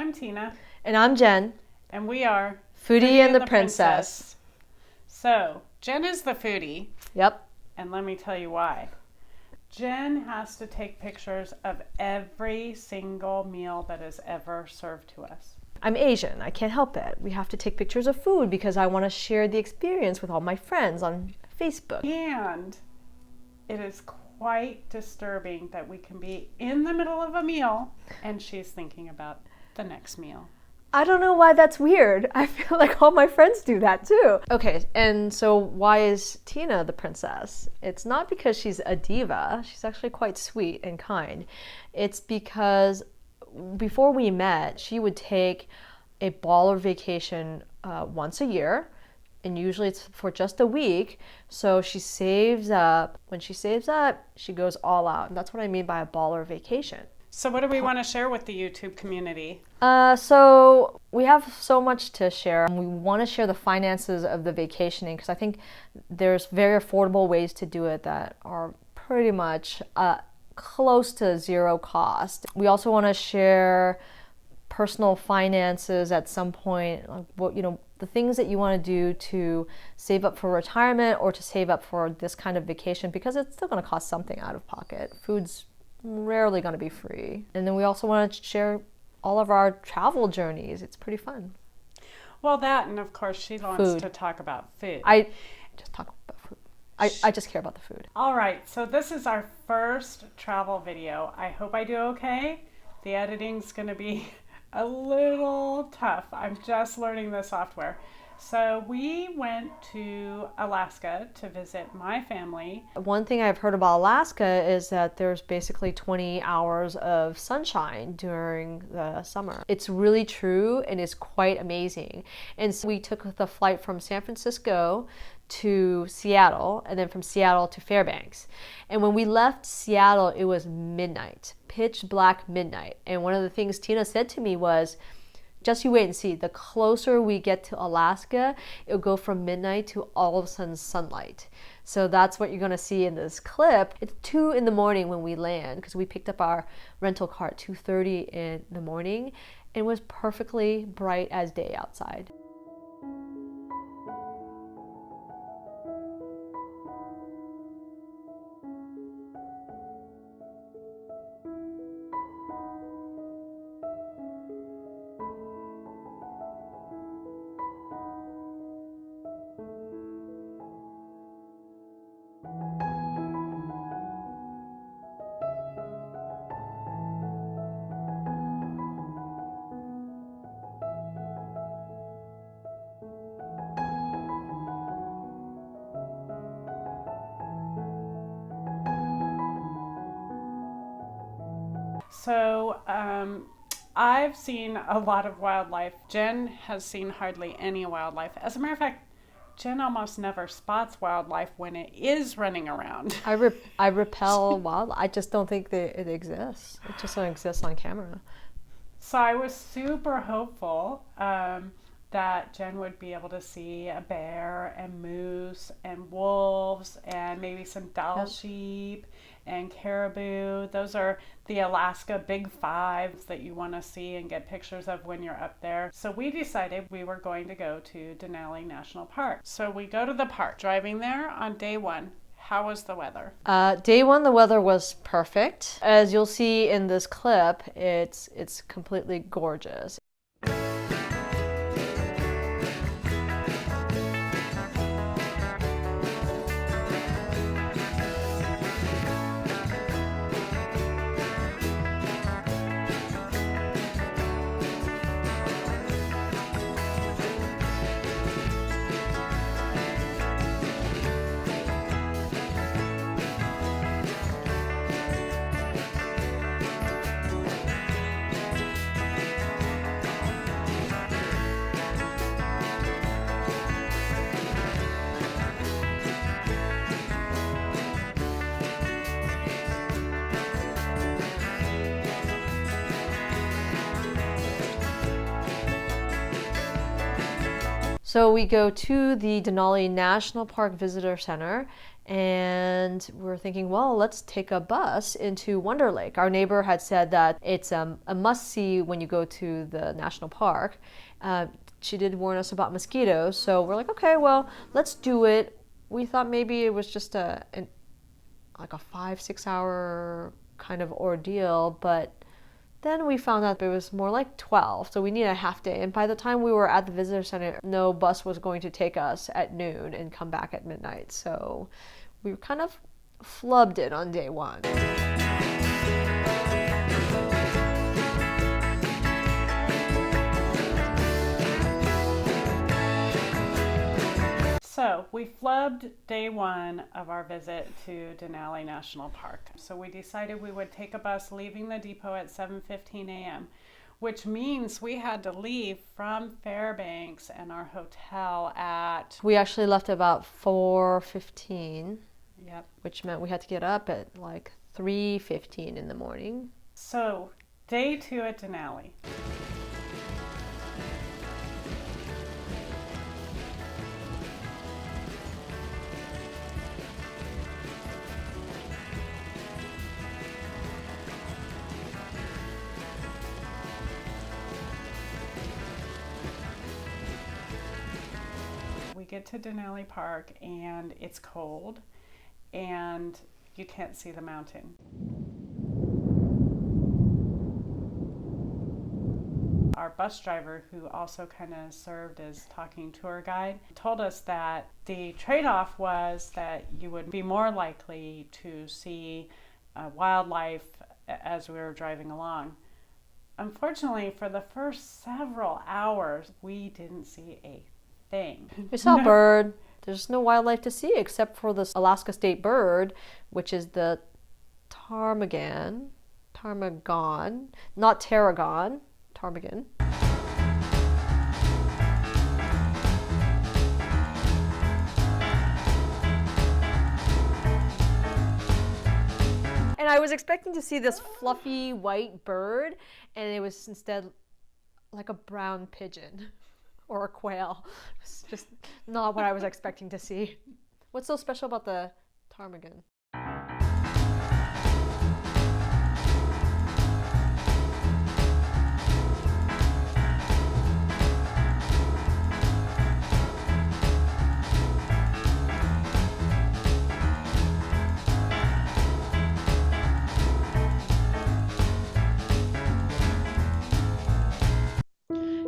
I'm Tina. And I'm Jen. And we are Foodie and the Princess. So, Jen is the foodie. Yep. And let me tell you why. Jen has to take pictures of every single meal that is ever served to us. I'm Asian. I can't help it. We have to take pictures of food because I want to share the experience with all my friends on Facebook. And it is quite disturbing that we can be in the middle of a meal and she's thinking about the next meal. I don't know why that's weird. I feel like all my friends do that too. Okay, and so why is Tina the princess? It's not because she's a diva. She's actually quite sweet and kind. It's because before we met, she would take a baller vacation once a year, and usually it's for just a week. So she saves up. When she saves up, she goes all out. And that's what I mean by a baller vacation. So what do we want to share with the YouTube community? So we have so much to share. We want to share the finances of the vacationing because I think there's very affordable ways to do it that are pretty much close to zero cost. We also want to share personal finances at some point, like what, the things that you want to do to save up for retirement or to save up for this kind of vacation, because it's still going to cost something out of pocket. Food's rarely going to be free. And then we also want to share all of our travel journeys. It's pretty fun. Well, that, and of course she wants to talk about food. I just talk about food. I just care about the food. All right, so this is our first travel video. I hope I do okay. The editing's going to be a little tough. I'm just learning the software. So we went to Alaska to visit my family. One thing I've heard about Alaska is that there's basically 20 hours of sunshine during the summer. It's really true and it's quite amazing. And so we took the flight from San Francisco to Seattle, and then from Seattle to Fairbanks. And when we left Seattle, it was midnight, pitch black midnight. And one of the things Tina said to me was, just you wait and see. The closer we get to Alaska, it'll go from midnight to all of a sudden sunlight. So that's what you're going to see in this clip. It's 2 in the morning when we land because we picked up our rental car at 2:30 in the morning. And it was perfectly bright as day outside. So I've seen a lot of wildlife. Jen has seen hardly any wildlife. As a matter of fact, Jen almost never spots wildlife when it is running around. I repel wildlife. I just don't think that it exists. It just don't exist on camera. So I was super hopeful that Jen would be able to see a bear and moose and wolves and maybe some Dall sheep and caribou. Those are the Alaska Big Fives that you want to see and get pictures of when you're up there. So we decided we were going to go to Denali National Park. So we go to the park. Driving there on day 1. How was the weather? Day 1, the weather was perfect. As you'll see in this clip, it's completely gorgeous. So we go to the Denali National Park Visitor Center, And we're thinking, well, let's take a bus into Wonder Lake. Our neighbor had said that it's a must-see when you go to the national park. She did warn us about mosquitoes, so we're like, okay, well, let's do it. We thought maybe it was just like a 5-6 hour kind of ordeal, but then we found out it was more like 12, so we needed a half day. And by the time we were at the visitor center, no bus was going to take us at noon and come back at midnight. So we were kind of flubbed it on day one. So we flubbed day one of our visit to Denali National Park. So we decided we would take a bus leaving the depot at 7:15 a.m., which means we had to leave from Fairbanks and our hotel at... We actually left about 4:15. Yep. Which meant we had to get up at like 3:15 in the morning. So day two at Denali. We get to Denali Park and it's cold and you can't see the mountain. Our bus driver, who also kind of served as talking tour guide, told us that the trade-off was that you would be more likely to see wildlife as we were driving along. Unfortunately, for the first several hours, we didn't see a thing. We saw a bird. There's no wildlife to see except for this Alaska state bird, which is the ptarmigan, not tarragon, ptarmigan. And I was expecting to see this fluffy white bird, and it was instead like a brown pigeon. Or a quail. It's just not what I was expecting to see. What's so special about the ptarmigan?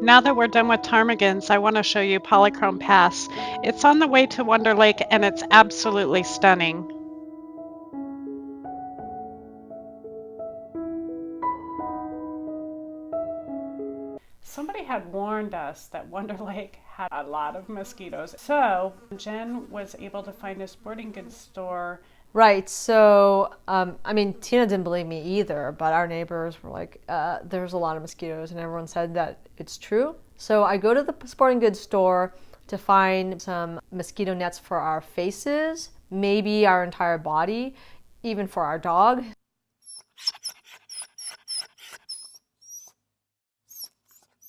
Now that we're done with ptarmigans, I want to show you Polychrome Pass. It's on the way to Wonder Lake and it's absolutely stunning. Somebody had warned us that Wonder Lake had a lot of mosquitoes. So Jen was able to find a sporting goods store. Right, so, Tina didn't believe me either, but our neighbors were like, there's a lot of mosquitoes, and everyone said that it's true. So I go to the sporting goods store to find some mosquito nets for our faces, maybe our entire body, even for our dog.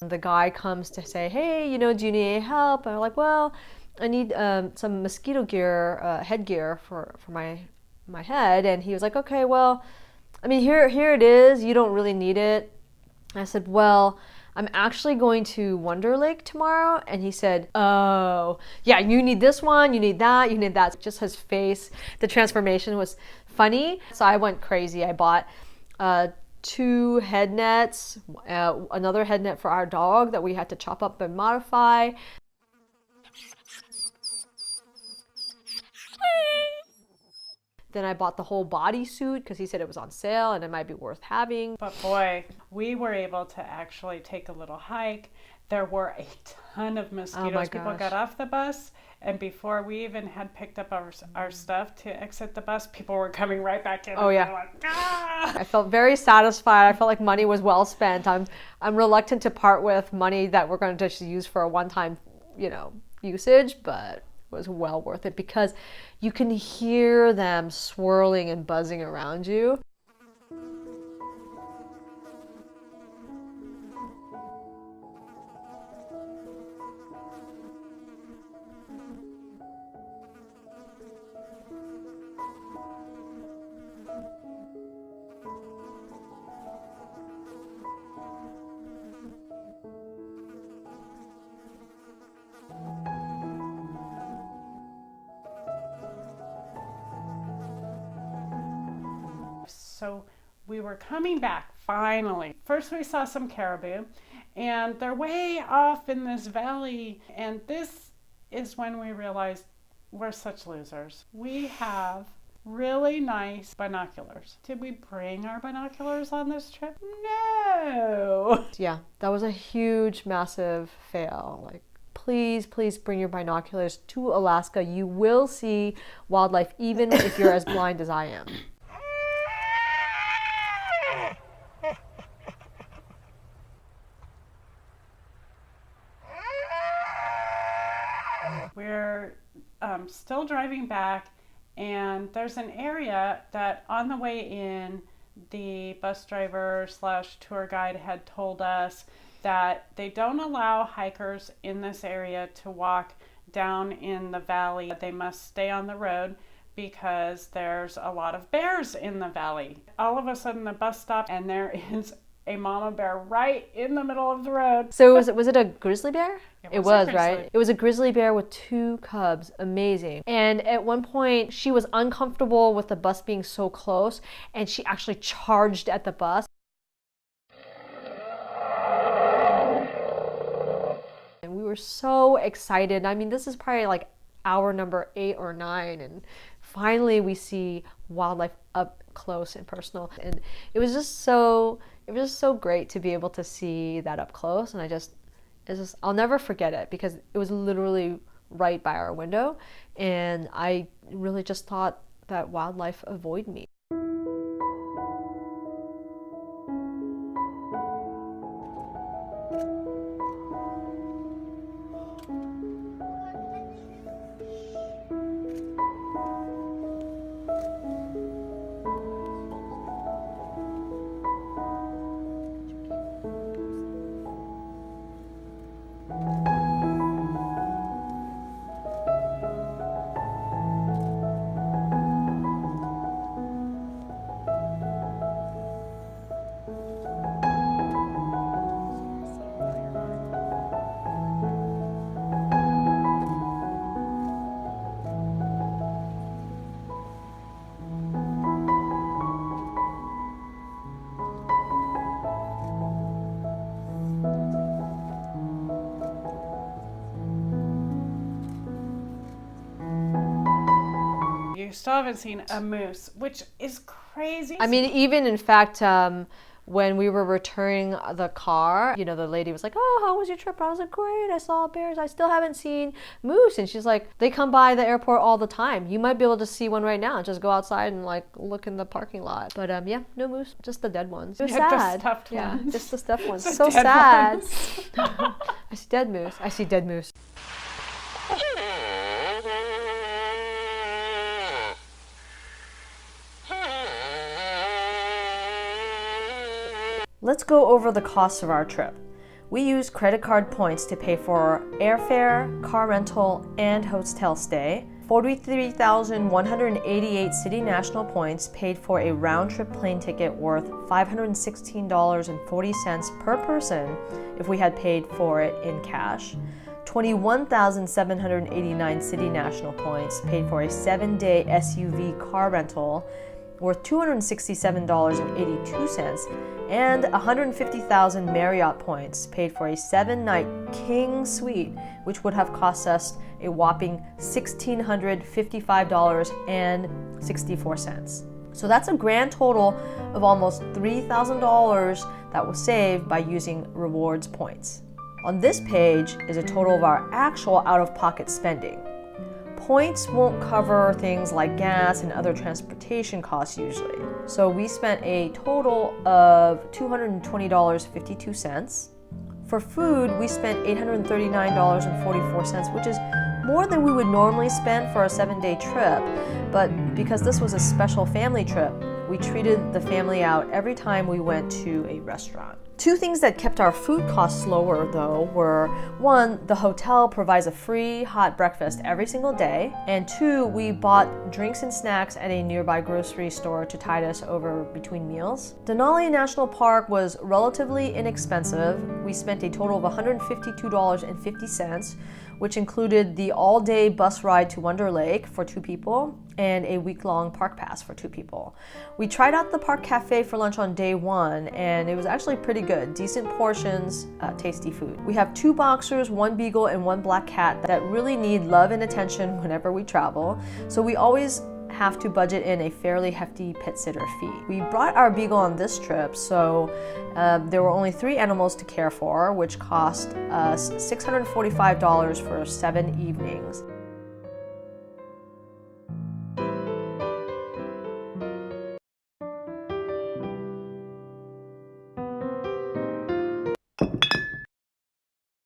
The guy comes to say, hey, do you need any help? And I'm like, well, I need some mosquito gear, headgear for my head. And he was like, okay, well, here it is. You don't really need it. And I said, well, I'm actually going to Wonder Lake tomorrow. And he said, oh, yeah, you need this one, you need that, you need that. Just his face, the transformation was funny. So I went crazy. I bought 2 head nets, another head net for our dog that we had to chop up and modify. Then I bought the whole bodysuit because he said it was on sale and it might be worth having. But boy, we were able to actually take a little hike. There were a ton of mosquitoes. Oh my People gosh. got off the bus, and before we even had picked up our stuff to exit the bus, people were coming right back in. Oh yeah. Like, ah! I felt very satisfied. I felt like money was well spent. I'm reluctant to part with money that we're going to just use for a one-time, usage, but it was well worth it because you can hear them swirling and buzzing around you. So we were coming back finally. First we saw some caribou, and they're way off in this valley, and this is when we realized we're such losers. We have really nice binoculars. Did we bring our binoculars on this trip? No. Yeah, that was a huge, massive fail. Like, please, please bring your binoculars to Alaska. You will see wildlife even if you're as blind as I am. We're still driving back, and there's an area that on the way in, the bus driver slash tour guide had told us that they don't allow hikers in this area to walk down in the valley. They must stay on the road because there's a lot of bears in the valley. All of a sudden the bus stopped, and there is a mama bear right in the middle of the road. So was it a grizzly bear? It was, grizzly. right? It was a grizzly bear with 2 cubs. Amazing. And at one point, she was uncomfortable with the bus being so close, and she actually charged at the bus. And we were so excited. I mean, this is probably like hour number 8 or 9, and finally we see wildlife up close and personal. And it was just so great to be able to see that up close. And I'll never forget it, because it was literally right by our window, and I really just thought that wildlife avoid me. You still haven't seen a moose, which is crazy. I mean, even in fact, when we were returning the car, the lady was like, "Oh, how was your trip?" I was like, "Great, I saw bears. I still haven't seen moose." And she's like, "They come by the airport all the time. You might be able to see one right now. Just go outside and like look in the parking lot." But yeah, no moose, just the dead ones. It was sad. The stuffed yeah, ones. just the stuffed ones. The So dead sad. ones. I see dead moose. I see dead moose. Let's go over the costs of our trip. We used credit card points to pay for airfare, car rental, and hotel stay. 43,188 City National points paid for a round-trip plane ticket worth $516.40 per person if we had paid for it in cash. 21,789 City National points paid for a 7-day SUV car rental worth $267.82, and 150,000 Marriott points paid for a 7-night King Suite, which would have cost us a whopping $1,655.64. So that's a grand total of almost $3,000 that was saved by using rewards points. On this page is a total of our actual out-of-pocket spending. Points won't cover things like gas and other transportation costs usually. So we spent a total of $220.52. For food, we spent $839.44, which is more than we would normally spend for a 7-day trip. But because this was a special family trip, we treated the family out every time we went to a restaurant. Two things that kept our food costs lower, though, were one, the hotel provides a free hot breakfast every single day, and two, we bought drinks and snacks at a nearby grocery store to tide us over between meals. Denali National Park was relatively inexpensive. We spent a total of $152.50, which included the all-day bus ride to Wonder Lake for 2 people and a week-long park pass for 2 people. We tried out the park cafe for lunch on day 1, and it was actually pretty good. Decent portions, tasty food. We have 2 boxers, 1 beagle, and 1 black cat that really need love and attention whenever we travel, so we always have to budget in a fairly hefty pet sitter fee. We brought our beagle on this trip, so there were only 3 animals to care for, which cost us $645 for 7 evenings.